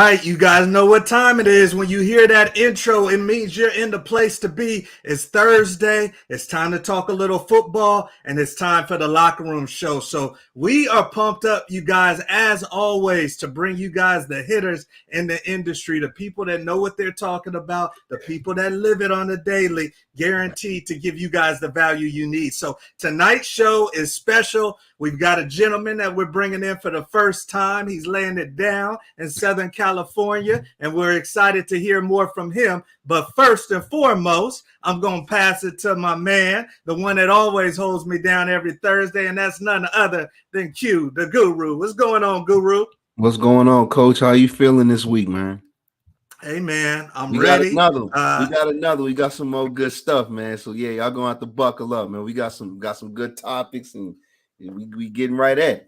right, you guys know what time it is. When you hear that intro, it means you're in the place to be. It's Thursday. It's time to talk a little football, and it's time for the Locker Room Show. So we are pumped up, you guys, as always, to bring you guys the hitters in the industry, the people that know what they're talking about, the people that live it on a daily, guaranteed to give you guys the value you need. So tonight's show is special. We've got a gentleman that we're bringing in for the first time. He's laying it down in Southern California, and we're excited to hear more from him. But first and foremost, I'm going to pass it to my man, the one that always holds me down every Thursday, and that's none other than Q, the Guru. What's going on, Guru? What's going on, Coach? How you feeling this week, man? Hey, man, I'm we ready. Got another. We got some more good stuff, man. So yeah, y'all gonna have to buckle up, man. We got some good topics, and we getting right at it.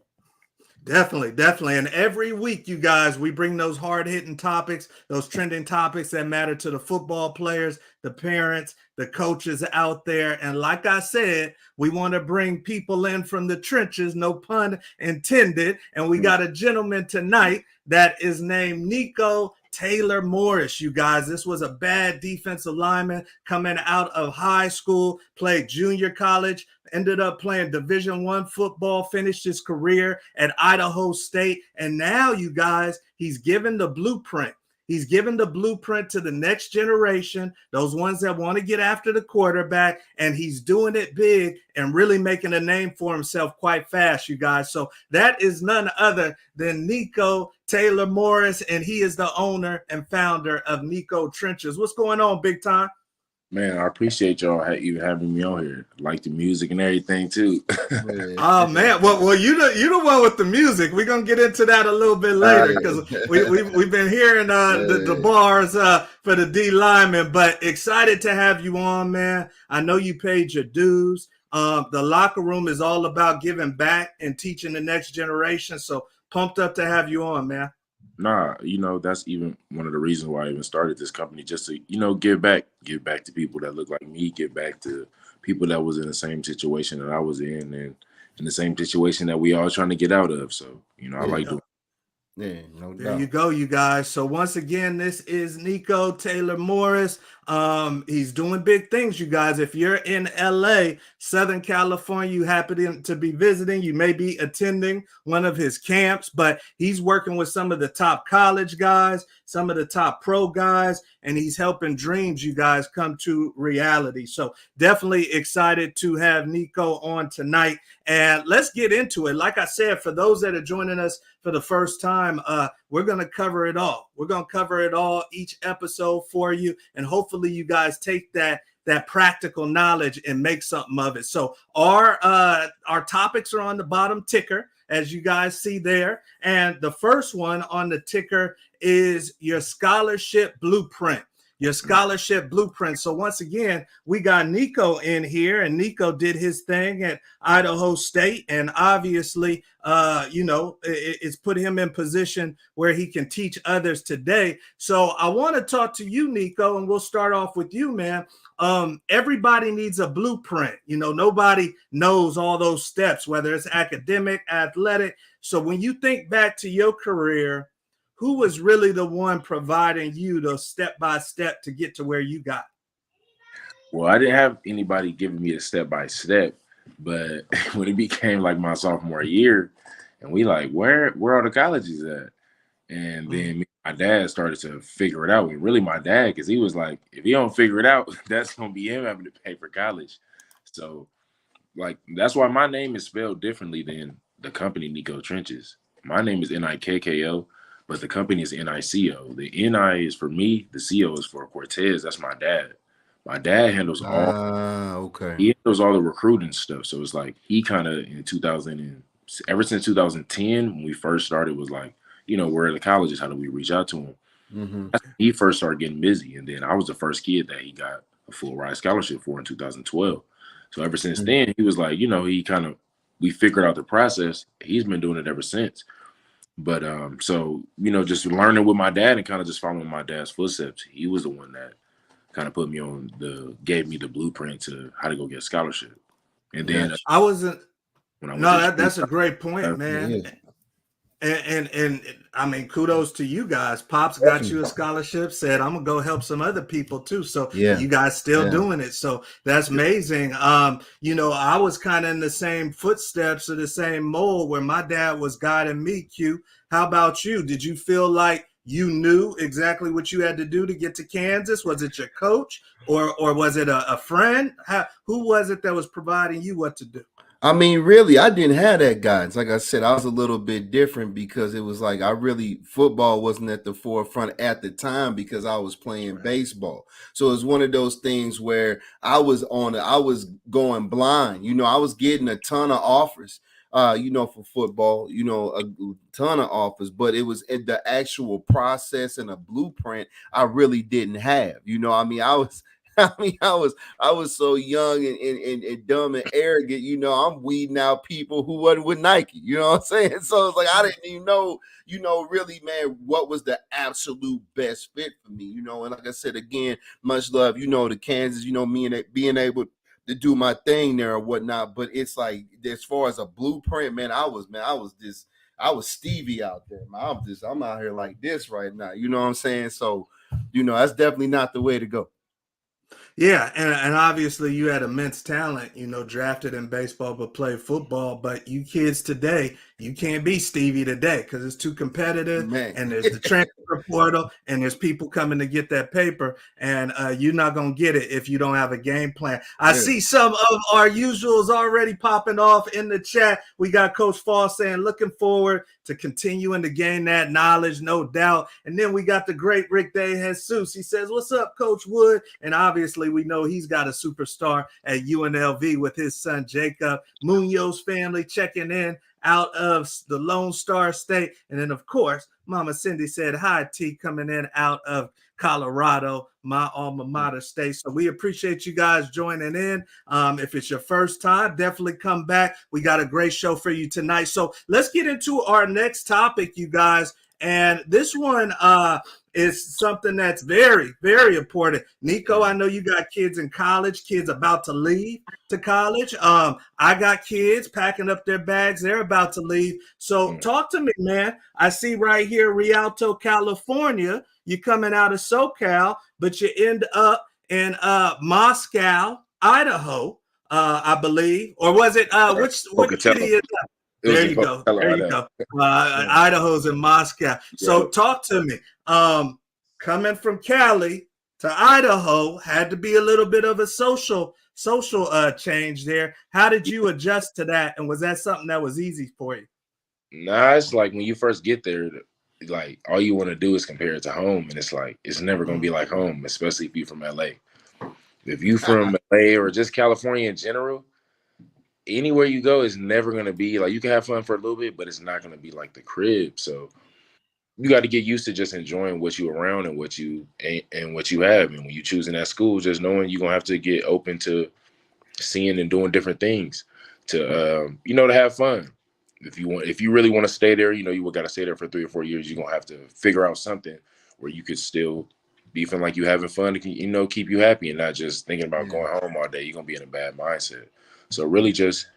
Definitely. And every week, you guys, we bring those hard-hitting topics, those trending topics that matter to the football players, the parents, the coaches out there. And like I said, we want to bring people in from the trenches, no pun intended. And we got a gentleman tonight that is named Nico Taylor Morris, you guys. This was a bad defensive lineman coming out of high school, played junior college, ended up playing Division I football, finished his career at Idaho State. And now, you guys, he's given the blueprint. He's given the blueprint to the next generation, those ones that want to get after the quarterback, and he's doing it big and really making a name for himself quite fast, you guys. So that is none other than Nico Taylor Morris, and he is the owner and founder of Nico Trenches. What's going on, big time? Man, I appreciate y'all even having me on here. I like the music and everything too. Oh man, well you the one with the music. We're gonna get into that a little bit later because we've been hearing the bars for the D lineman, but excited to have you on, man. I know you paid your dues. The Locker Room is all about giving back and teaching the next generation. So pumped up to have you on, man. Nah, that's even one of the reasons why I even started this company, just to, give back to people that look like me, give back to people that was in the same situation that I was in, and in the same situation that we all trying to get out of. So, I like doing. Yeah, no doubt. There you go, you guys. So once again, this is Nico Taylor Morris. He's doing big things, you guys. If you're in LA, Southern California, you happen to be visiting, you may be attending one of his camps, but he's working with some of the top college guys, some of the top pro guys, and he's helping dreams, you guys, come to reality. So definitely excited to have Nico on tonight. And let's get into it. Like I said, for those that are joining us for the first time, we're going to cover it all. We're going to cover it all each episode for you. And hopefully you guys take that practical knowledge and make something of it. So our topics are on the bottom ticker, as you guys see there. And the first one on the ticker is your scholarship blueprint. Your scholarship blueprint. So once again, we got Nico in here, and Nico did his thing at Idaho State, and obviously, it's put him in position where he can teach others today. So I want to talk to you, Nico, and we'll start off with you, man. Everybody needs a blueprint. Nobody knows all those steps, whether it's academic, athletic. So when you think back to your career, who was really the one providing you the step-by-step to get to where you got? Well, I didn't have anybody giving me a step-by-step, but when it became like my sophomore year, and we like, where are the colleges at? And then my dad started to figure it out. And really my dad, because he was like, if he don't figure it out, that's going to be him having to pay for college. So, like, that's why my name is spelled differently than the company Nico Trenches. My name is Nikko. But the company is NICO. The NI is for me. The CO is for Cortez. That's my dad. My dad handles He handles all the recruiting stuff. So it's like he kind of in 2000 and ever since 2010 when we first started was like, where are the colleges? How do we reach out to them? Mm-hmm. He first started getting busy, and then I was the first kid that he got a full ride scholarship for in 2012. So ever since then, he was like, we figured out the process. He's been doing it ever since. But so just learning with my dad and kind of just following my dad's footsteps. He was the one that kind of gave me the blueprint to how to go get a scholarship. And then I wasn't. That's a great point, man. And I mean, kudos to you guys. Pops got you a scholarship, said I'm gonna go help some other people too. So you guys still doing it. So that's amazing. I was kind of in the same footsteps or the same mold where my dad was guiding me. Q, how about you? Did you feel like you knew exactly what you had to do to get to Kansas? Was it your coach or was it a friend? Who was it that was providing you what to do? I mean, really, I didn't have that guidance. Like I said, I was a little bit different because it was like football wasn't at the forefront at the time because I was playing baseball. So it was one of those things where I was going blind. I was getting a ton of offers, for football, a ton of offers, but it was in the actual process and a blueprint I really didn't have. I was so young and dumb and arrogant, I'm weeding out people who wasn't with Nike, you know what I'm saying? So it's like I didn't even know, really, man, what was the absolute best fit for me, and like I said, again, much love, to Kansas, me and being able to do my thing there or whatnot. But it's like as far as a blueprint, man, I was Stevie out there, man. I'm out here like this right now, you know what I'm saying? So, that's definitely not the way to go. Yeah, and obviously you had immense talent, drafted in baseball but played football. But you kids today, you can't be Stevie today because it's too competitive. Man. And there's the transfer portal and there's people coming to get that paper. And you're not going to get it if you don't have a game plan. I see some of our usuals already popping off in the chat. We got Coach Fall saying, looking forward to continuing to gain that knowledge, no doubt. And then we got the great Rick De Jesus. He says, what's up, Coach Wood? And obviously we know he's got a superstar at UNLV with his son, Jacob. Munoz family checking in out of the Lone Star State. And then, of course, Mama Cindy said, hi, T, coming in out of Colorado, my alma mater state. So we appreciate you guys joining in. If it's your first time, definitely come back. We got a great show for you tonight. So let's get into our next topic, you guys. And this one is something that's very, very important. Nico, I know you got kids in college, kids about to leave to college. I got kids packing up their bags. They're about to leave. So talk to me, man. I see right here, Rialto, California. You're coming out of SoCal, but you end up in Moscow, Idaho, I believe. Or was it which city is that? There you go. There you go. Idaho's in Moscow. So talk to me. Coming from Cali to Idaho had to be a little bit of a social change there. How did you adjust to that? And was that something that was easy for you? Nah, it's like when you first get there, like all you want to do is compare it to home. And it's like, it's never going to be like home, especially if you're from LA. If you from LA or just California in general, anywhere you go is never going to be like, you can have fun for a little bit, but it's not going to be like the crib. So you got to get used to just enjoying what you around and what you have. And when you choosing that school, just knowing you're going to have to get open to seeing and doing different things to, to have fun. If you really want to stay there, you got to stay there for 3 or 4 years. You're going to have to figure out something where you could still be feeling like you having fun to, keep you happy and not just thinking about going home all day. You're going to be in a bad mindset. So really just,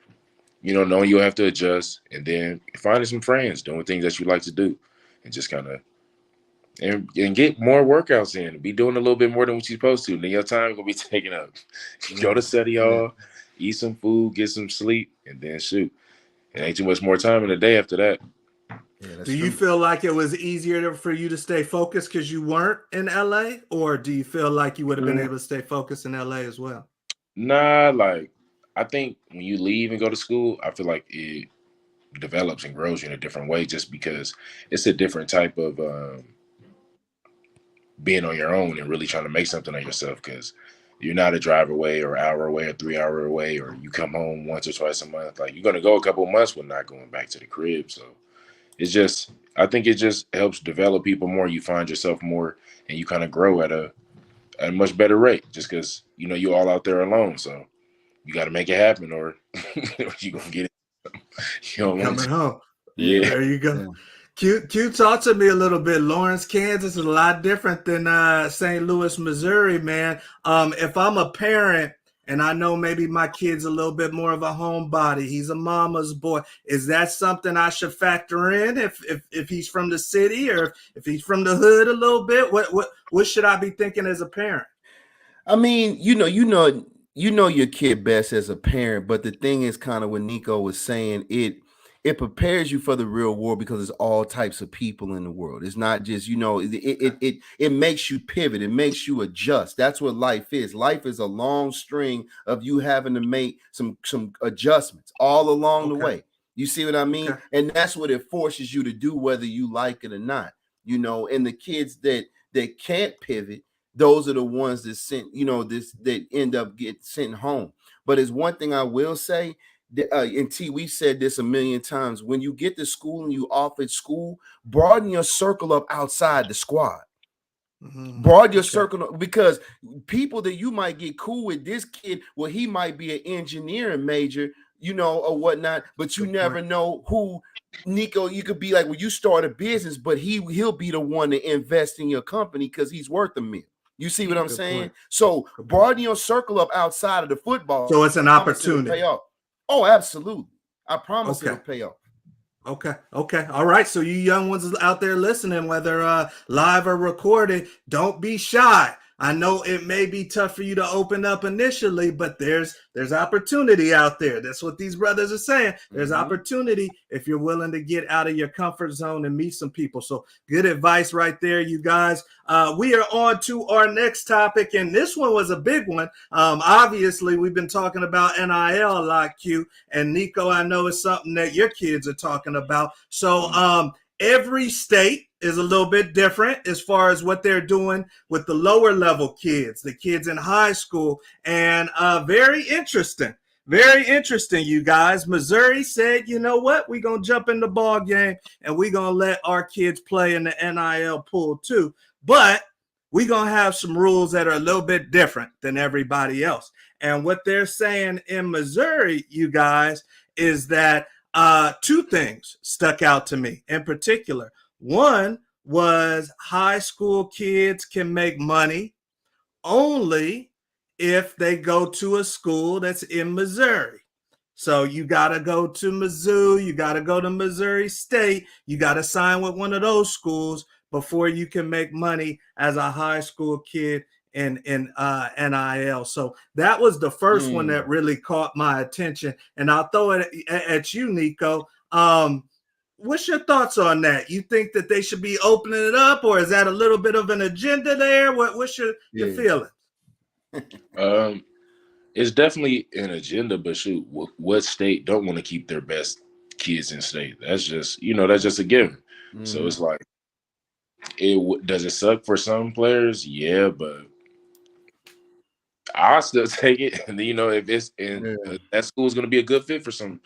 knowing you'll have to adjust and then finding some friends, doing things that you like to do and just kind of, and get more workouts in, be doing a little bit more than what you're supposed to. Then your time going to be taken up. Go to study hall, eat some food, get some sleep, and then shoot. It ain't too much more time in the day after that. Do you feel like it was easier for you to stay focused because you weren't in LA? Or do you feel like you would have been able to stay focused in LA as well? Nah, like I think when you leave and go to school, I feel like it develops and grows you in a different way just because it's a different type of being on your own and really trying to make something of yourself because you're not a drive away or hour away or 3 hour away or you come home once or twice a month. Like you're going to go a couple of months with not going back to the crib. So it's just, I think it just helps develop people more. You find yourself more and you kind of grow at a much better rate just because, you're all out there alone. So you got to make it happen or you're going to get it. Coming home. Yeah. There you go. Yeah. Q, talk to me a little bit. Lawrence, Kansas is a lot different than St. Louis, Missouri, man. If I'm a parent and I know maybe my kid's a little bit more of a homebody. He's a mama's boy. Is that something I should factor in if he's from the city or if he's from the hood a little bit? What should I be thinking as a parent? I mean, you know your kid best as a parent, but the thing is kind of what Nico was saying, it prepares you for the real world because there's all types of people in the world. It's not just, it makes you pivot, it makes you adjust. That's what life is. Life is a long string of you having to make some adjustments all along the way. You see what I mean? Okay. And that's what it forces you to do, whether you like it or not. And the kids that can't pivot, those are the ones that that end up get sent home. But it's one thing I will say, and T, we've said this a million times. When you get to school and you off at school, broaden your circle up outside the squad. Broaden your circle, because people that you might get cool with, this kid, well, he might be an engineering major, or whatnot, but you never know who. Nico, you could be like, well, you start a business, but he'll be the one to invest in your company because he's worth a million. You see what I'm saying? Point. So broaden your circle up outside of the football. So it's an opportunity. Pay off. Oh, absolutely. I promise it'll pay off. Okay. All right. So you young ones out there listening, whether live or recorded, don't be shy. I know it may be tough for you to open up initially, but there's opportunity out there. That's what these brothers are saying. There's opportunity if you're willing to get out of your comfort zone and meet some people. So good advice right there, you guys. We are on to our next topic, and this one was a big one. Obviously, we've been talking about NIL a lot, Q, and Nico, I know it's something that your kids are talking about. So every state is a little bit different as far as what they're doing with the lower level kids, the kids in high school, and very interesting, you guys. Missouri said, you know what, we're going to jump in the ball game and we're going to let our kids play in the NIL pool too, but we're going to have some rules that are a little bit different than everybody else. And what they're saying in Missouri, you guys, is that two things stuck out to me in particular. One was high school kids can make money only if they go to a school that's in Missouri. So you got to go to Mizzou, you got to go to Missouri State, you got to sign with one of those schools before you can make money as a high school kid in NIL. So that was the first one that really caught my attention. And I'll throw it at you, Nico. What's your thoughts on that? You think that they should be opening it up, or is that a little bit of an agenda there? What's your feeling? It's definitely an agenda, but shoot, what state don't want to keep their best kids in state? That's just, that's just a given. So it's like, does it suck for some players? Yeah, but I'll still take it. And then, if it's in that school is going to be a good fit for some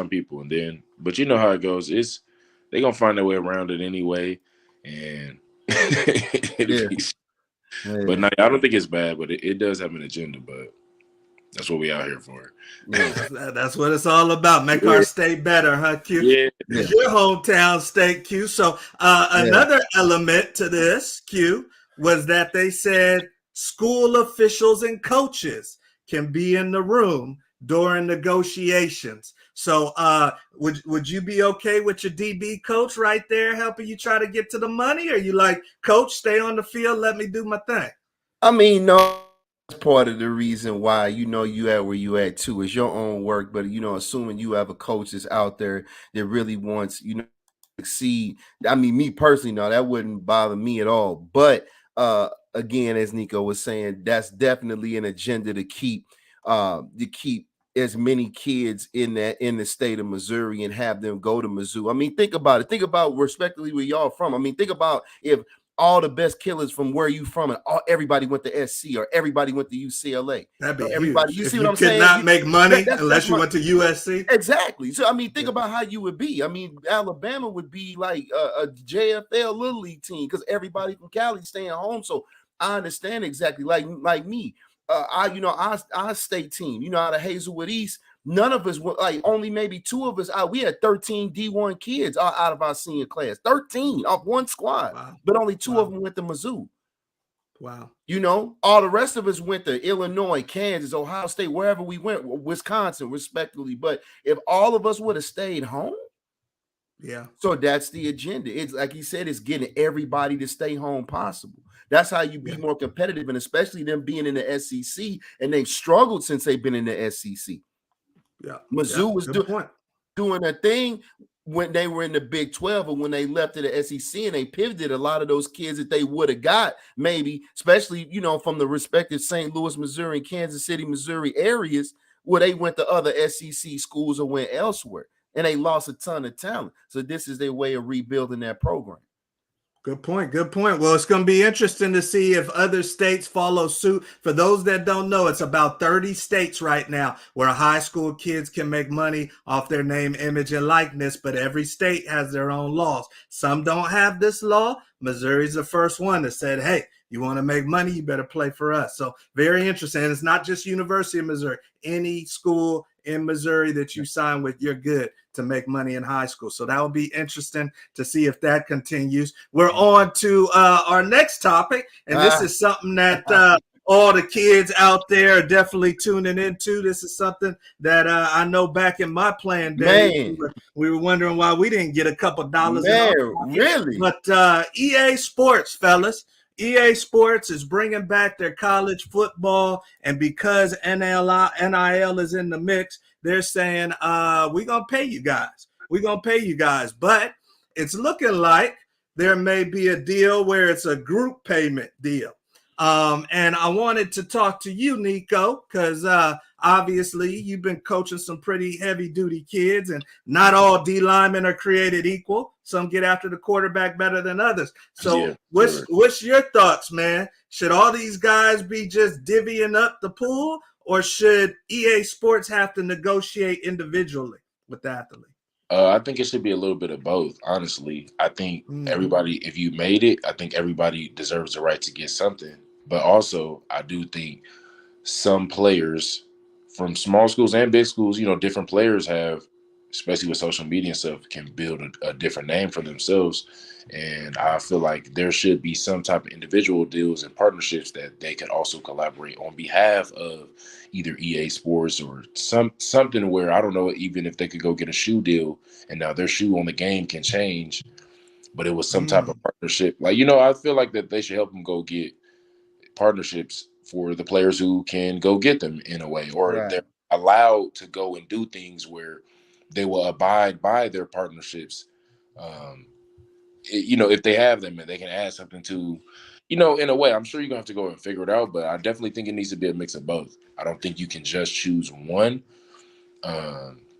people. And then, but you know how it goes. They're going to find their way around it anyway. And but no, I don't think it's bad, but it does have an agenda, but that's what we out here for. That's what it's all about. Make our state better, huh, Q? Yeah. It's your hometown state, Q. So another element to this, Q, was that they said school officials and coaches can be in the room during negotiations. So would you be okay with your DB coach right there helping you try to get to the money? Or you like, coach, stay on the field, let me do my thing? I mean, no, that's part of the reason why, you at where you at too. It's your own work, but, assuming you have a coach that's out there that really wants, to succeed. I mean, me personally, no, that wouldn't bother me at all. But again, as Nico was saying, that's definitely an agenda to keep as many kids in the state of Missouri and have them go to Mizzou. I mean, think about it. Think about respectively where y'all from. I mean, think about if all the best killers from where you from and everybody went to SC or everybody went to UCLA. That'd be everybody. Huge. You if see you what I'm saying? You could not make money unless you went to USC. Exactly. So I mean, think about how you would be. I mean, Alabama would be like a JFL Little League team because everybody from Cali staying home. So I understand exactly. Like me, our state team, out of Hazelwood East. None of us were only maybe two of us out. We had 13 D1 kids out of our senior class, 13 off one squad, but only two of them went to Mizzou. Wow. You know, all the rest of us went to Illinois, Kansas, Ohio State, wherever we went, Wisconsin, respectively. But if all of us would have stayed home, yeah. So that's the agenda. It's like he said, it's getting everybody to stay home possible. That's how you be more competitive, and especially them being in the SEC, and they've struggled since they've been in the SEC. Yeah. Mizzou was doing a thing when they were in the Big 12, or when they left to the SEC, and they pivoted a lot of those kids that they would have got, maybe, especially, you know, from the respective St. Louis, Missouri, and Kansas City, Missouri areas, where they went to other SEC schools or went elsewhere, and they lost a ton of talent. So this is their way of rebuilding that program. Good point. Good point. Well, it's going to be interesting to see if other states follow suit. For those that don't know, it's about 30 states right now where high school kids can make money off their name, image, and likeness, but every state has their own laws. Some don't have this law. Missouri's the first one that said, hey, you want to make money, you better play for us. So very interesting. And it's not just University of Missouri. Any school in Missouri that you sign with, you're good to make money in high school. So that will be interesting to see if that continues. We're on to our next topic, and this is something that all the kids out there are definitely tuning into. This is something that I know back in my playing days, we were wondering why we didn't get a couple dollars. Really? But EA Sports, fellas. EA Sports is bringing back their college football, and because NIL is in the mix, they're saying, we're going to pay you guys. We're going to pay you guys. But it's looking like there may be a deal where it's a group payment deal. And I wanted to talk to you, Nico, because obviously you've been coaching some pretty heavy-duty kids, and not all D linemen are created equal. Some get after the quarterback better than others. So what's your thoughts, man? Should all these guys be just divvying up the pool, or should EA Sports have to negotiate individually with the athlete? I think it should be a little bit of both, honestly. I think everybody, if you made it, I think everybody deserves the right to get something. But also, I do think some players from small schools and big schools, you know, different players have, especially with social media and stuff, can build a different name for themselves. And I feel like there should be some type of individual deals and partnerships that they could also collaborate on behalf of either EA Sports or something where, I don't know, even if they could go get a shoe deal and now their shoe on the game can change, but it was some type of partnership. Like, you know, I feel like that they should help them go get partnerships for the players who can go get them in a way, or they're allowed to go and do things where they will abide by their partnerships. You know, if they have them and they can add something to, you know, in a way, I'm sure you're gonna have to go and figure it out, but I definitely think it needs to be a mix of both. I don't think you can just choose one,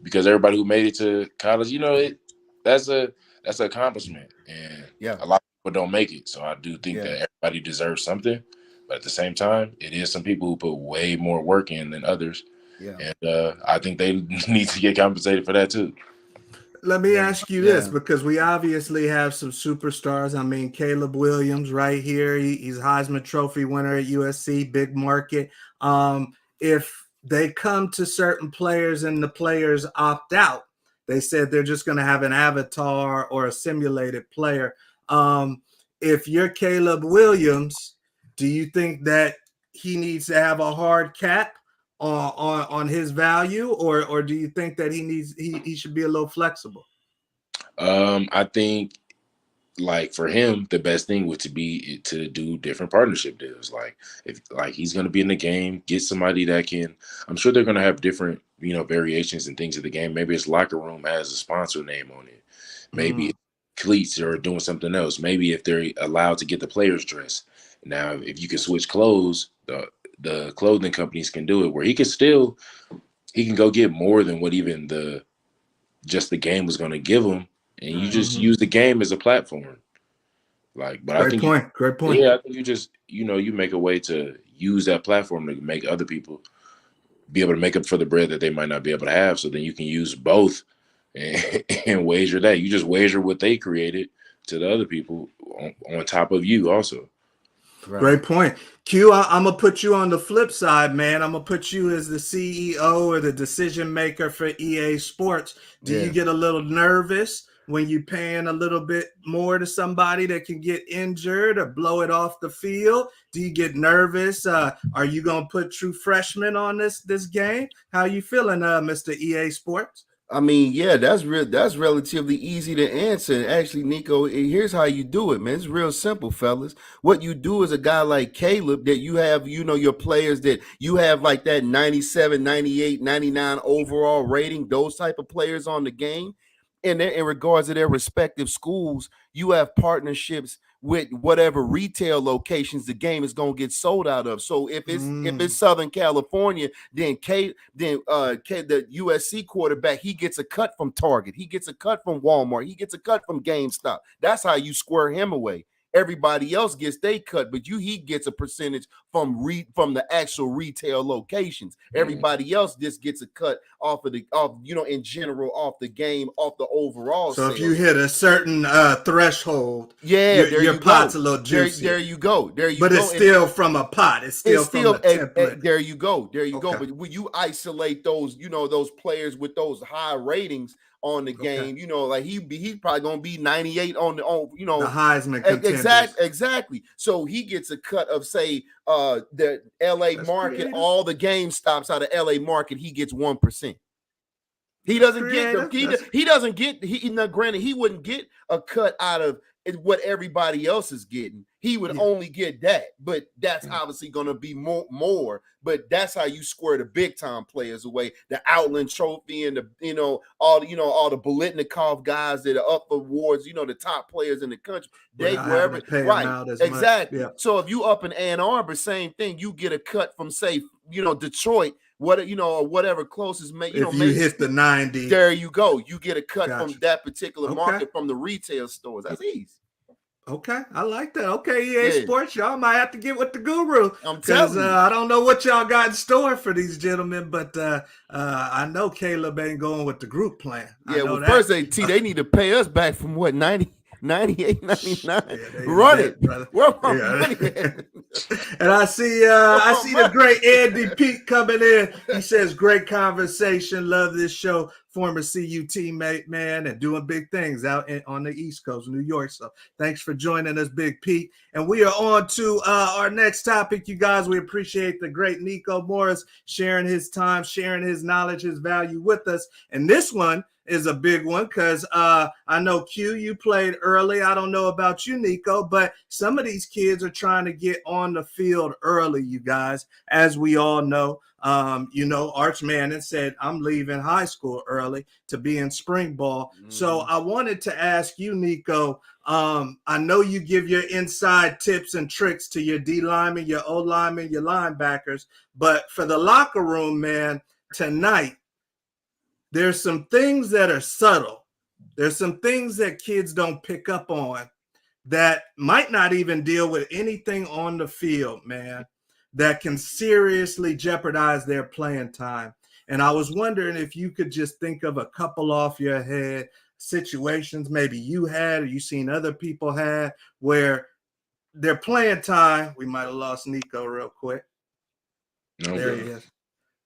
because everybody who made it to college, you know, that's an accomplishment, and a lot of people don't make it. So I do think that everybody deserves something, but at the same time, it is some people who put way more work in than others, and I think they need to get compensated for that too. Let me ask you this, because we obviously have some superstars. I mean, Caleb Williams right here. He's Heisman Trophy winner at USC, big market. If they come to certain players and the players opt out, they said they're just going to have an avatar or a simulated player. If you're Caleb Williams, do you think that he needs to have a hard cap on his value, or do you think that he should be a little flexible? I think, like, for him, the best thing would be to do different partnership deals. Like, if he's going to be in the game, get somebody that can. I'm sure they're going to have different, you know, variations and things of the game. Maybe it's locker room has a sponsor name on it. Maybe it's cleats or doing something else. Maybe if they're allowed to get the players dressed. Now, if you can switch clothes, the clothing companies can do it where he can go get more than what even just the game was going to give him, and you just use the game as a platform. Like, but Great point. Yeah, I think you just, you know, you make a way to use that platform to make other people be able to make up for the bread that they might not be able to have. So then you can use both and wager that. You just wager what they created to the other people on top of you also. Great point. Q, I'm going to put you on the flip side, man. I'm going to put you as the CEO or the decision maker for EA Sports. Do you get a little nervous when you're paying a little bit more to somebody that can get injured or blow it off the field? Do you get nervous? Are you gonna put true freshmen on this game? How you feeling, Mr. EA Sports? I mean, yeah, that's relatively easy to answer. And actually, Nico, here's how you do it, man. It's real simple, fellas. What you do is a guy like Caleb that you have, your players that you have like that 97, 98, 99 overall rating, those type of players on the game. And in regards to their respective schools, you have partnerships with whatever retail locations the game is going to get sold out of. So if it's Southern California, then the USC quarterback, he gets a cut from Target, he gets a cut from Walmart, he gets a cut from GameStop. That's how you square him away. Everybody else gets they cut, but he gets a percentage from the actual retail locations. Everybody else just gets a cut off in general, off the game, off the overall. So sales. if you hit a certain threshold, your pot's a little juicy. There you go. But it's still from a pot. It's still from the template. There you go. But when you isolate those, those players with those high ratings on the game, like he's probably gonna be 98 on the Heisman contenders. Exactly. So he gets a cut of say the LA market, creative. All the game stops out of LA market, he gets 1%. He doesn't get granted, he wouldn't get a cut out of what everybody else is getting. He would only get that, but that's obviously going to be more. But that's how you square the big time players away. The Outland Trophy and all the Bolitnikov guys that are up for awards. The top players in the country. They wherever right exactly. Yeah. So if you up in Ann Arbor, same thing. You get a cut from say Detroit. Or whatever closest if you hit the 90, there you go. You get a cut from that particular market from the retail stores. That's easy. Okay, I like that. Okay, EA Sports, y'all might have to get with the guru. I'm telling you. I don't know what y'all got in store for these gentlemen, but I know Caleb ain't going with the group plan. Yeah, well, first they need to pay us back from what 98, 99. Run it, brother. Where my money at? And I see the great Andy Pete coming in. He says, great conversation. Love this show. Former CU teammate, man, and doing big things out on the East Coast, New York. So thanks for joining us, Big Pete. And we are on to our next topic, you guys. We appreciate the great Nico Morris sharing his time, sharing his knowledge, his value with us. And this one is a big one because I know Q, you played early. I don't know about you, Nico, but some of these kids are trying to get on the field early, you guys, as we all know. Arch Manning said, I'm leaving high school early to be in spring ball. Mm-hmm. So I wanted to ask you, Nico, I know you give your inside tips and tricks to your D linemen, your O linemen, your linebackers, but for the locker room, man, tonight, there's some things that are subtle. There's some things that kids don't pick up on that might not even deal with anything on the field, man, that can seriously jeopardize their playing time. And I was wondering if you could just think of a couple off your head situations maybe you had or you seen other people had where their playing time, we might have lost Nico real quick. No, there he is.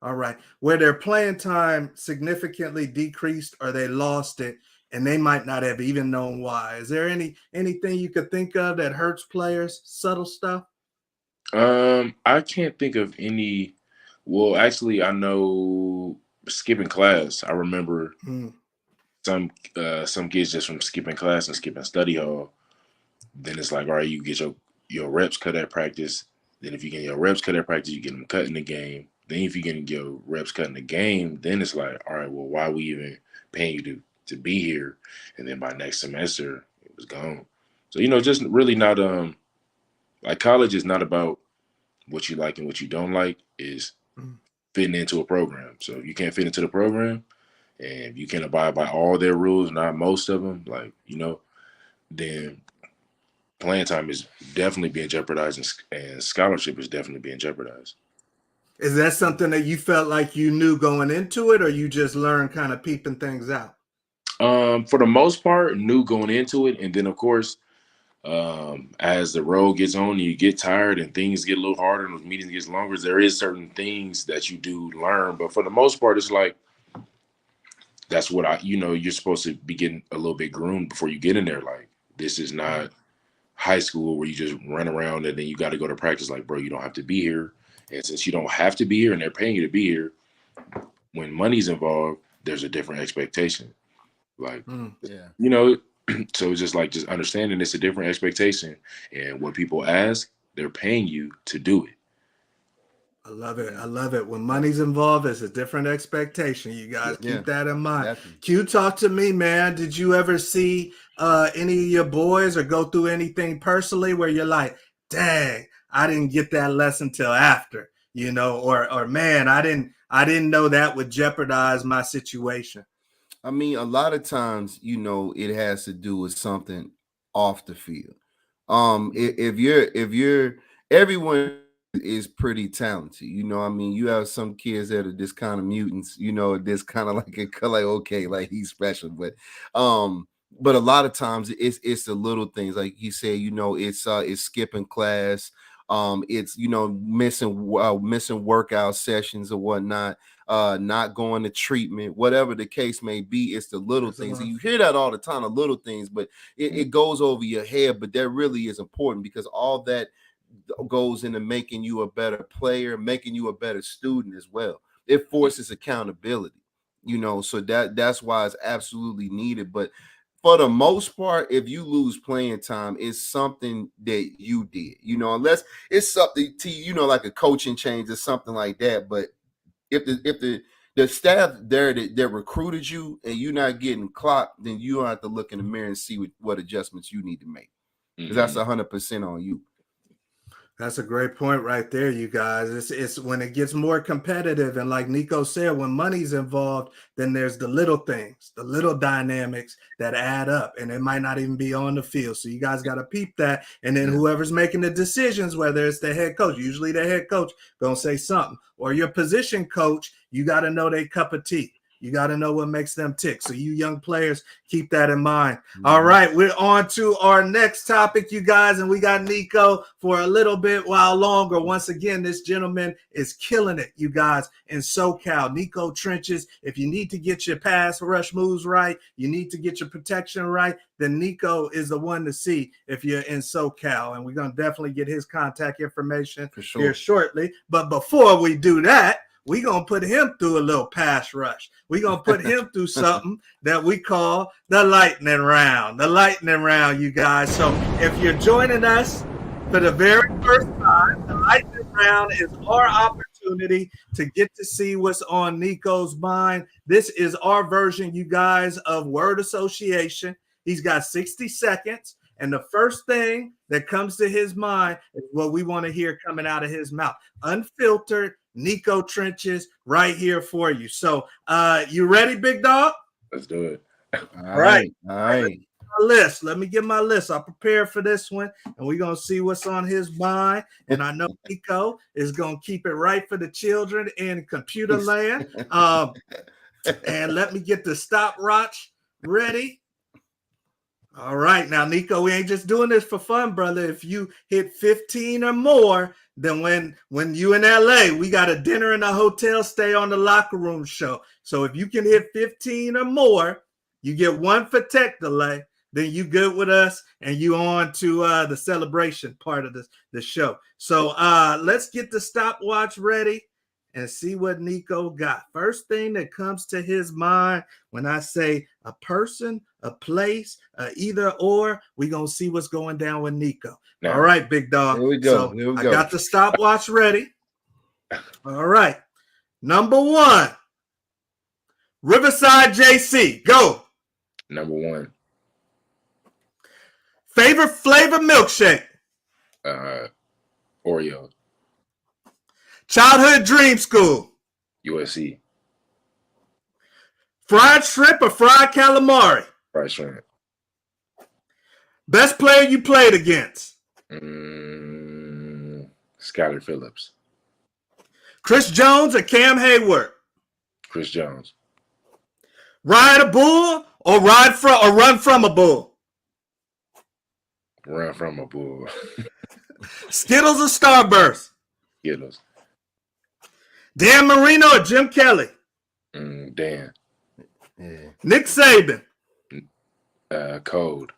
All right. Where their playing time significantly decreased or they lost it and they might not have even known why. Is there anything you could think of that hurts players, subtle stuff? I can't think of any. Well, actually, I know skipping class. I remember some kids just from skipping class and skipping study hall. Then it's like, all right, you get your reps cut at practice. Then if you get your reps cut at practice, you get them cut in the game. Then if you get your reps cut in the game, then it's like, all right, well, why are we even paying you to be here? And then by next semester, it was gone. So, just really not like college is not about what you like and what you don't like, is fitting into a program. So if you can't fit into the program and if you can't abide by all their rules, not most of them, then playing time is definitely being jeopardized and scholarship is definitely being jeopardized. Is that something that you felt like you knew going into it or you just learned kind of peeping things out? For the most part, knew going into it. And then, of course, as the road gets on and you get tired and things get a little harder and the meetings get longer, there is certain things that you do learn. But for the most part, it's like that's what you're supposed to be getting a little bit groomed before you get in there. Like, this is not high school where you just run around and then you got to go to practice. Like, bro, you don't have to be here. And since you don't have to be here and they're paying you to be here, when money's involved, there's a different expectation. Like, so it's just understanding it's a different expectation. And what people ask, they're paying you to do it. I love it. I love it. When money's involved, it's a different expectation. You guys keep that in mind. Definitely. Q, talk to me, man. Did you ever see any of your boys or go through anything personally where you're like, dang, I didn't get that lesson till after, or man, I didn't know that would jeopardize my situation? I mean, a lot of times, it has to do with something off the field. If you're everyone is pretty talented, I mean, you have some kids that are just kind of mutants, this kind of like okay, like he's special, but a lot of times it's the little things, like you said, it's skipping class, it's missing workout sessions or whatnot, not going to treatment, whatever the case may be. It's the little things, and you hear that all the time, the little things, but it goes over your head. But that really is important, because all that goes into making you a better player, making you a better student as well. It forces accountability, so that's why it's absolutely needed. But for the most part, if you lose playing time, it's something that you did, unless it's something to, like a coaching change or something like that. But if the staff there that recruited you and you're not getting clocked, then you have to look in the mirror and see what adjustments you need to make, because that's 100% on you. That's a great point right there, you guys. It's when it gets more competitive, and like Nico said, when money's involved, then there's the little things, the little dynamics that add up, and it might not even be on the field. So you guys got to peep that. And then whoever's making the decisions, whether it's the head coach, usually the head coach gonna say something, or your position coach, you got to know their cup of tea. You got to know what makes them tick. So you young players, keep that in mind. Mm-hmm. All right, we're on to our next topic, you guys, and we got Nico for a little bit while longer. Once again, this gentleman is killing it, you guys, in SoCal. Nico Trenches. If you need to get your pass rush moves right, you need to get your protection right, then Nico is the one to see if you're in SoCal. And we're going to definitely get his contact information here shortly. But before we do that, we're going to put him through a little pass rush. We're going to put him through something that we call the lightning round. The lightning round, you guys. So if you're joining us for the very first time, the lightning round is our opportunity to get to see what's on Nico's mind. This is our version, you guys, of word association. He's got 60 seconds. And the first thing that comes to his mind is what we want to hear coming out of his mouth. Unfiltered Nico Trenches right here for you. So you ready, big dog? Let's do it. All right. List. Let me get my list. I prepared for this one, and we're going to see what's on his mind. And I know Nico is going to keep it right for the children in computer land. And let me get the stopwatch ready. All right. Now, Nico, we ain't just doing this for fun, brother. If you hit 15 or more, then when you in LA, we got a dinner in a hotel stay on the locker room show. So if you can hit 15 or more, you get one for tech delay. Then you good with us, and you on to the celebration part of the show. So let's get the stopwatch ready and see what Nico got. First thing that comes to his mind when I say a person, a place, either or, we're going to see what's going down with Nico. Now, all right, big dog. Here we go. So I got the stopwatch ready. All right. Number one, Riverside JC. Go. Number one. Favorite flavor milkshake? Oreo. Childhood dream school? USC. Fried shrimp or fried calamari? Fried shrimp. Best player you played against? Skylar Phillips. Chris Jones or Cam Hayward? Chris Jones. Ride a bull or run from a bull? Run from a bull. Skittles or Starburst? Skittles. Dan Marino or Jim Kelly? Dan. Yeah. Nick Saban. Cold.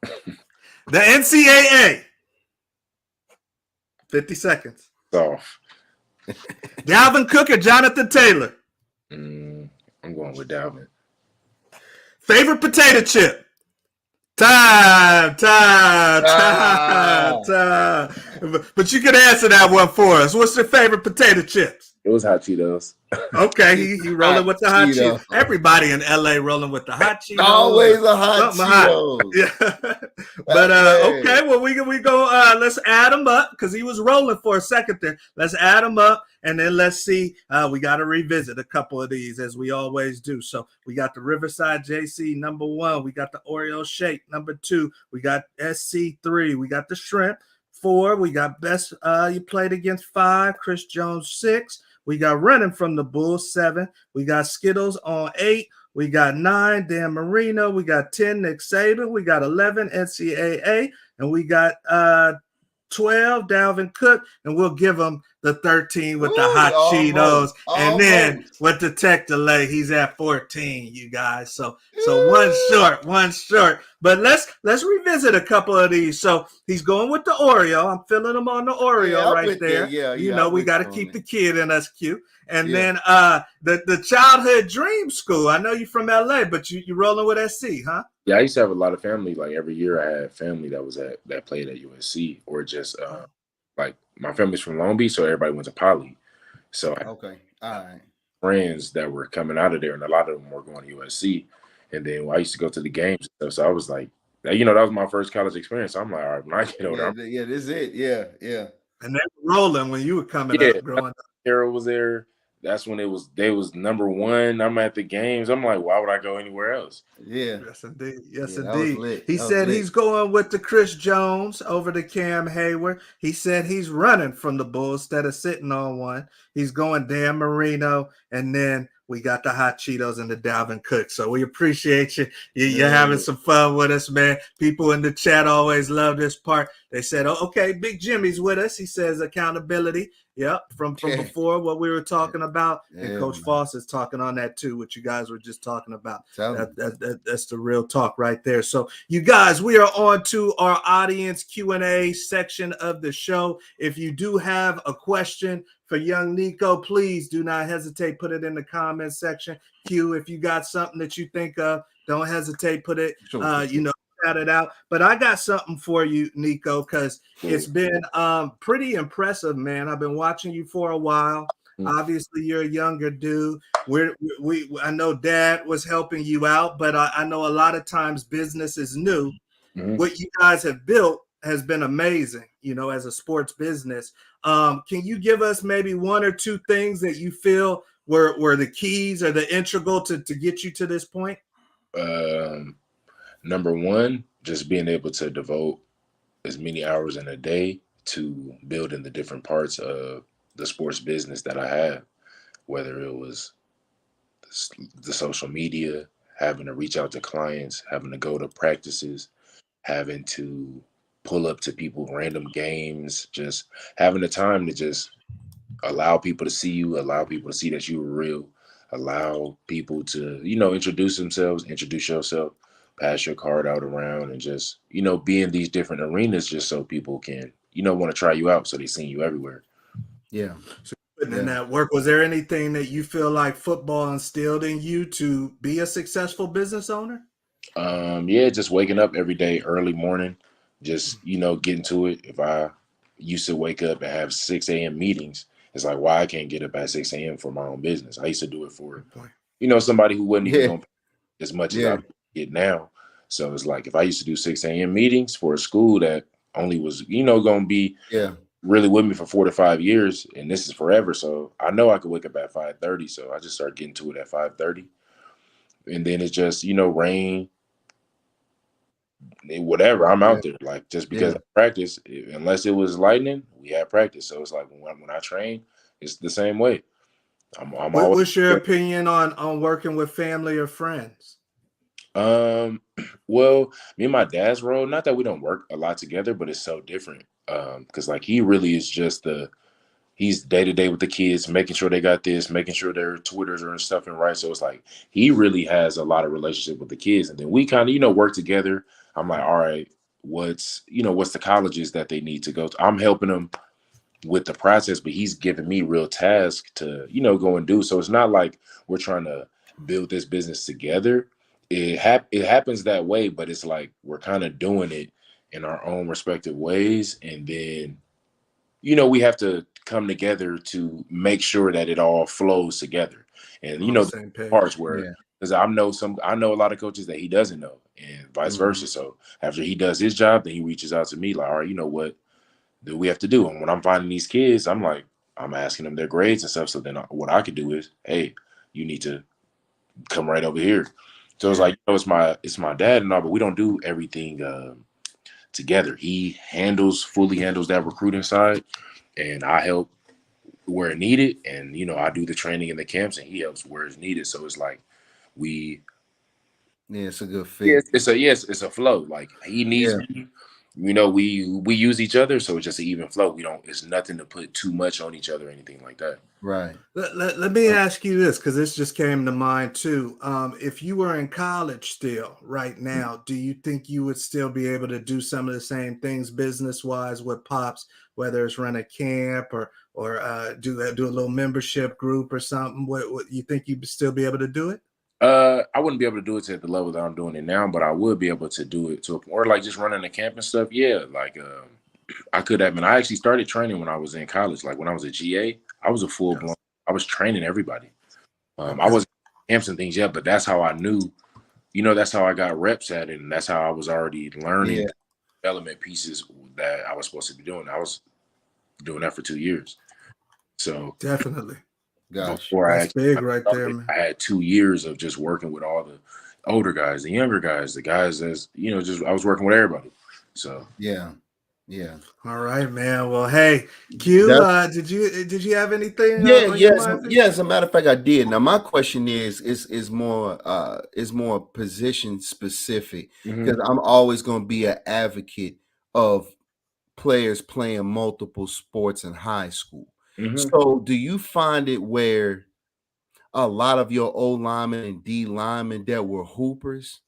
The NCAA. 50 seconds. Soft. Dalvin Cook or Jonathan Taylor? I'm going with Dalvin. Favorite potato chip? Time. But you can answer that one for us. What's your favorite potato chips? It was Hot Cheetos. Okay, he rolling with the hot Cheetos. Cheetos. Everybody in LA rolling with the hot Cheetos. Always a hot Something Cheetos. Yeah. But okay, well we go let's add them up because he was rolling for a second there. Let's add them up and then let's see. We got to revisit a couple of these as we always do. So we got the Riverside JC number 1. We got the Oreo Shake number 2. We got SC 3. We got the Shrimp 4. We got Best You Played Against 5. Chris Jones 6. We got Running from the Bulls 7. We got Skittles on 8. We got 9, Dan Marino. We got 10, Nick Saban. We got 11, NCAA. And we got 12, Dalvin Cook. And we'll give him the 13 with the hot Cheetos. And then with the tech delay, he's at 14, you guys. So one short. But let's revisit a couple of these. So he's going with the Oreo. I'm feeling him on the Oreo right there. We got to keep the kid in us cute. And then the childhood dream school. I know you're from LA, but you rolling with SC, huh? Yeah, I used to have a lot of family. Like every year, I had family that played at USC, or just like my family's from Long Beach, so everybody went to Poly. So okay, all right. Friends that were coming out of there, and a lot of them were going to USC. And then I used to go to the games and stuff. So I was like, that was my first college experience. So I'm like, all right, when I get older, this is it. Yeah. And they were rolling when you were coming up, growing up. Carol was there. That's when they was number 1. I'm at the games. I'm like, why would I go anywhere else? Yeah. Yes, indeed. Yes, indeed. He said he's going with the Chris Jones over the Cam Hayward. He said he's running from the Bulls instead of sitting on one. He's going Dan Marino, and then we got the hot Cheetos and the Dalvin Cook. So we appreciate you. You're having some fun with us, man. People in the chat always love this part. They said, oh, okay, Big Jimmy's with us. He says accountability. Yep, from before what we were talking about. And Coach Foss is talking on that too, what you guys were just talking about. That's the real talk right there. So you guys, we are on to our audience Q&A section of the show. If you do have a question for young Nico, please do not hesitate. Put it in the comment section. Q, if you got something that you think of, don't hesitate. Put it, shout it out. But I got something for you, Nico, because it's been pretty impressive, man. I've been watching you for a while. Obviously, you're a younger dude. I know Dad was helping you out, but I know a lot of times business is new. What you guys have built has been amazing, as a sports business. Can you give us maybe 1 or 2 things that you feel were the keys or the integral to get you to this point? Number 1, just being able to devote as many hours in a day to building the different parts of the sports business that I have, whether it was the social media, having to reach out to clients, having to go to practices, having to pull up to people, random games, just having the time to just allow people to see you, allow people to see that you were real, allow people to, introduce themselves, introduce yourself, pass your card out around, and just, be in these different arenas just so people can, want to try you out, so they see you everywhere. Yeah. So putting in that work, was there anything that you feel like football instilled in you to be a successful business owner? Yeah, just waking up every day, early morning, just, getting to it. If I used to wake up and have 6 a.m. meetings, it's like, why I can't get up at 6 a.m. for my own business? I used to do it for, somebody who wasn't even going to pay as much as I get now. So it's like, if I used to do 6 a.m. meetings for a school that only was, going to be really with me for 4 to 5 years, and this is forever. So I know I could wake up at 5:30. So I just started getting to it at 5:30. And then it's just, rain, whatever, I'm out there. Like, just because I practice, unless it was lightning, we had practice. So it's like when I train, it's the same way. What's your opinion on working with family or friends? Well, me and my dad's role, not that we don't work a lot together, but it's so different. Because like he really is just he's day to day with the kids, making sure they got this, making sure their Twitters are and stuff and right. So it's like he really has a lot of relationship with the kids, and then we kind of work together. I'm like, all right, what's the colleges that they need to go to? I'm helping them with the process, but he's giving me real tasks to go and do. So it's not like we're trying to build this business together. It happens that way, but it's like we're kind of doing it in our own respective ways, and then we have to come together to make sure that it all flows together. And On the same page. parts where because I know a lot of coaches that he doesn't know, and vice versa. So after he does his job, then he reaches out to me like, all right, what do we have to do? And when I'm finding these kids, I'm asking them their grades and stuff. So then what I could do is, hey, you need to come right over here. So it's like, it's my dad and all, but we don't do everything together. He fully handles that recruiting side, and I help where needed. And I do the training in the camps, and he helps where it's needed. So it's like it's a good fit. It's a flow. Like he needs me. We use each other, so it's just an even flow. It's nothing to put too much on each other or anything like that. Right. Let me ask you this, because this just came to mind too. If you were in college still right now, do you think you would still be able to do some of the same things business-wise with Pops, whether it's run a camp or do a little membership group or something? What you think you'd still be able to do it? I wouldn't be able to do it at the level that I'm doing it now, but I would be able to do it to a point, or like just running the camp and stuff. Yeah, like I could have been. I actually started training when I was in college. Like when I was a GA, I was a full blown. I was training everybody. I wasn't camps and things yet, but that's how I knew. That's how I got reps at it, and that's how I was already learning development pieces that I was supposed to be doing. I was doing that for 2 years. So definitely. Gosh, that's big right there, man. I had 2 years of just working with all the older guys, the younger guys, the guys that's just I was working with everybody. So yeah. All right, man. Well, hey, Q, did you have anything? As a matter of fact, I did. Now my question is more position specific, because I'm always going to be an advocate of players playing multiple sports in high school. So do you find it where a lot of your O linemen and D linemen that were hoopers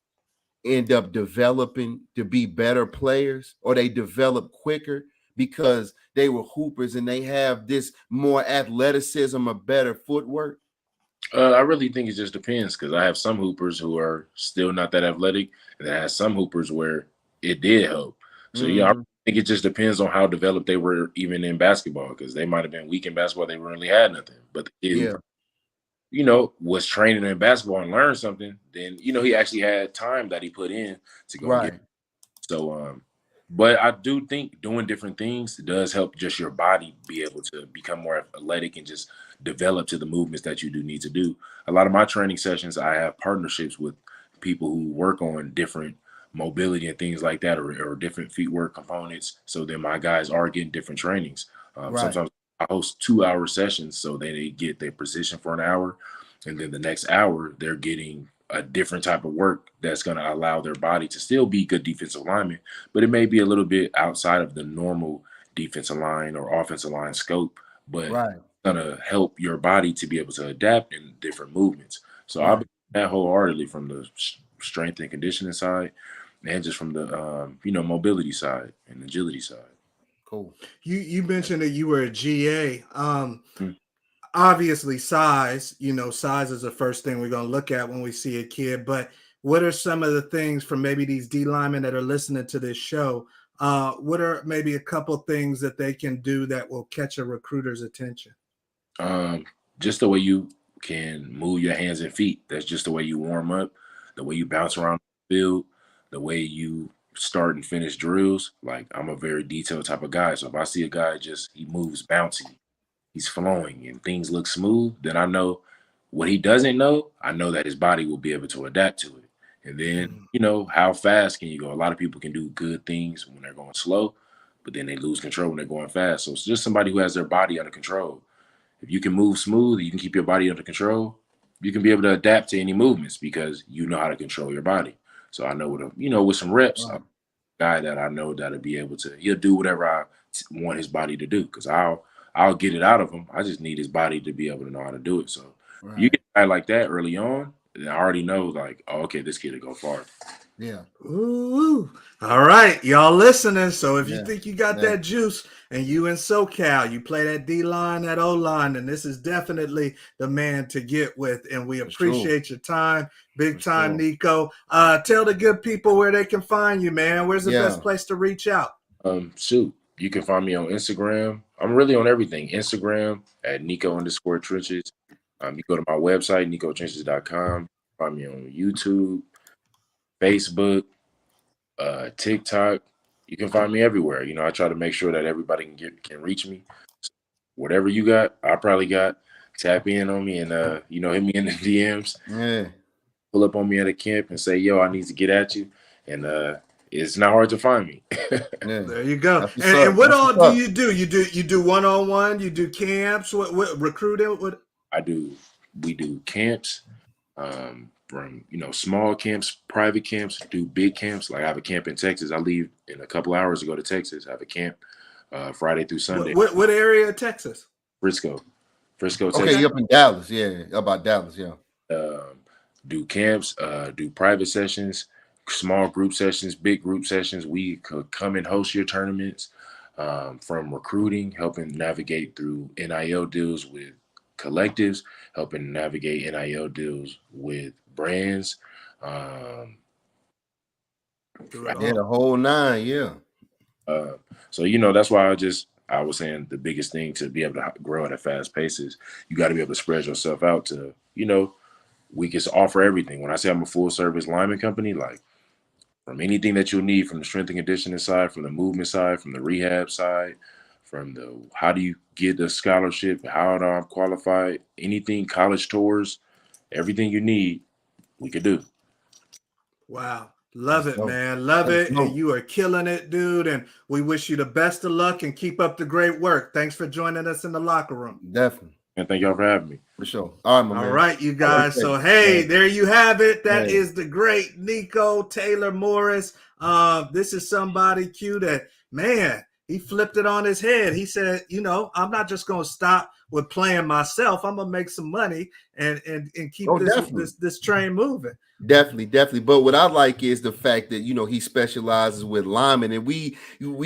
end up developing to be better players, or they develop quicker because they were hoopers and they have this more athleticism or better footwork? I really think it just depends, because I have some hoopers who are still not that athletic, and I have some hoopers where it did help. So I think it just depends on how developed they were even in basketball, because they might have been weak in basketball, they really had nothing. But the kid was training in basketball and learned something, then he actually had time that he put in to go get it. So but I do think doing different things does help just your body be able to become more athletic and just develop to the movements that you do need to do. A lot of my training sessions, I have partnerships with people who work on different mobility and things like that, or different feet work components. So then my guys are getting different trainings. Sometimes I host 2-hour sessions, so they get their position for an hour, and then the next hour they're getting a different type of work that's going to allow their body to still be good defensive linemen, but it may be a little bit outside of the normal defensive line or offensive line scope, but it's going to help your body to be able to adapt in different movements. So I believe that wholeheartedly, from the strength and conditioning side, and just from the mobility side and agility side. Cool. You mentioned that you were a GA. Obviously size is the first thing we're going to look at when we see a kid, but what are some of the things from maybe these D linemen that are listening to this show? What are maybe a couple things that they can do that will catch a recruiter's attention? Just the way you can move your hands and feet. That's just the way you warm up, the way you bounce around the field, the way you start and finish drills. Like, I'm a very detailed type of guy. So if I see a guy he moves bouncy, he's flowing and things look smooth, then I know what he doesn't know. I know that his body will be able to adapt to it. And then, how fast can you go? A lot of people can do good things when they're going slow, but then they lose control when they're going fast. So it's just somebody who has their body under control. If you can move smooth, you can keep your body under control, you can be able to adapt to any movements because you know how to control your body. So I know with some reps, I'm a guy that I know that'll be able to, he'll do whatever I want his body to do, because I'll get it out of him. I just need his body to be able to know how to do it. So you get a guy like that early on, and I already know, like, oh, okay, this kid will go far. Yeah. Ooh. All right, y'all listening. So if you Yeah. think you got that juice and you in SoCal, you play that D-line, that O-line, and this is definitely the man to get with. And we appreciate your time. Big time, Nico. Tell the good people where they can find you, man. Where's the best place to reach out? Shoot, you can find me on Instagram. I'm really on everything. Instagram at Nico_trenches. You go to my website, NicoTrenches.com. Find me on YouTube, Facebook, TikTok. You can find me everywhere. You know, I try to make sure that everybody can reach me. So whatever you got, I probably got. Tap in on me and you know, hit me in the DMs. Yeah. Pull up on me at a camp and say, yo, I need to get at you. And it's not hard to find me. There you go. And what all do you do? You do one-on-one, you do camps, what recruiting? What We do camps, from, you know, small camps, private camps, do big camps. Like I have a camp in Texas. I leave in a couple hours to go to Texas. I have a camp Friday through Sunday. What area of Texas? Frisco, Texas. Okay, you up in Dallas. Yeah, about Dallas, yeah. Do camps, do private sessions, small group sessions, big group sessions. We could come and host your tournaments, from recruiting, helping navigate through NIL deals with collectives, helping navigate NIL deals with brands. The whole nine, yeah. So, you know, that's why I was saying the biggest thing to be able to grow at a fast pace is you got to be able to spread yourself out to, you know, we can offer everything. When I say I'm a full service lineman company, like from anything that you'll need, from the strength and conditioning side, from the movement side, from the rehab side, from the how do you get the scholarship, how do I qualify, anything, college tours, everything you need, we could do. Wow. Love it, man. Love it. And you are killing it, dude. And we wish you the best of luck and keep up the great work. Thanks for joining us in the locker room. Definitely. And thank y'all for having me. For sure. All right, my man. All right, you guys. So, hey, there you have it. That is the great Nico Taylor Morris. This is somebody, Q, that, man, he flipped it on his head. He said, you know, I'm not just going to stop with playing myself. I'm going to make some money and keep this train moving. Definitely. But what I like is the fact that, you know, he specializes with linemen, and we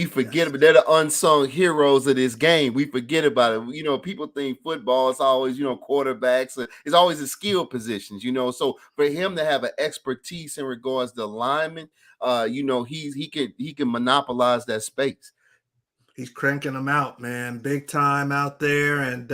forget, but they're the unsung heroes of this game. We forget about it. You know, people think football is always, you know, quarterbacks. It's always the skill positions, you know. So for him to have an expertise in regards to linemen, you know, he can monopolize that space. He's cranking them out, man. Big time out there. And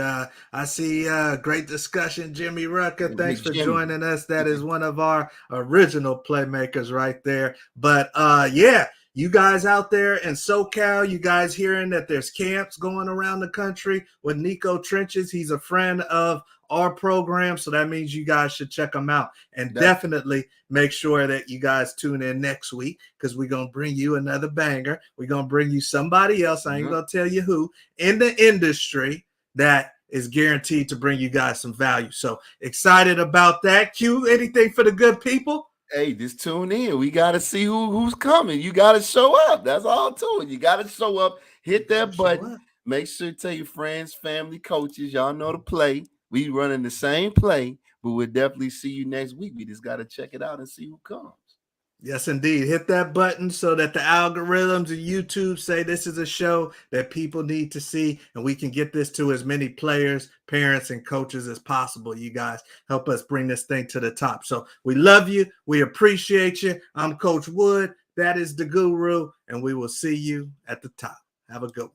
I see great discussion, Jimmy Rucker. Thanks for joining us. That is one of our original playmakers right there. But yeah, you guys out there in SoCal, you guys hearing that there's camps going around the country with Nico Trenches. He's a friend of our program, so that means you guys should check them out. And definitely make sure that you guys tune in next week, because we're going to bring you another banger. We're going to bring you somebody else, I ain't going to tell you who, in the industry that is guaranteed to bring you guys some value. So excited about that. Q, anything for the good people? Hey, just tune in. We got to see who's coming. You got to show up. That's all to it. You got to show up, hit that button. Make sure to tell your friends, family, coaches, y'all know the play. We running the same play, but we'll definitely see you next week. We just got to check it out and see who comes. Yes, indeed. Hit that button so that the algorithms of YouTube say this is a show that people need to see, and we can get this to as many players, parents, and coaches as possible. You guys help us bring this thing to the top. So we love you. We appreciate you. I'm Coach Wood. That is the Guru, and we will see you at the top. Have a good one.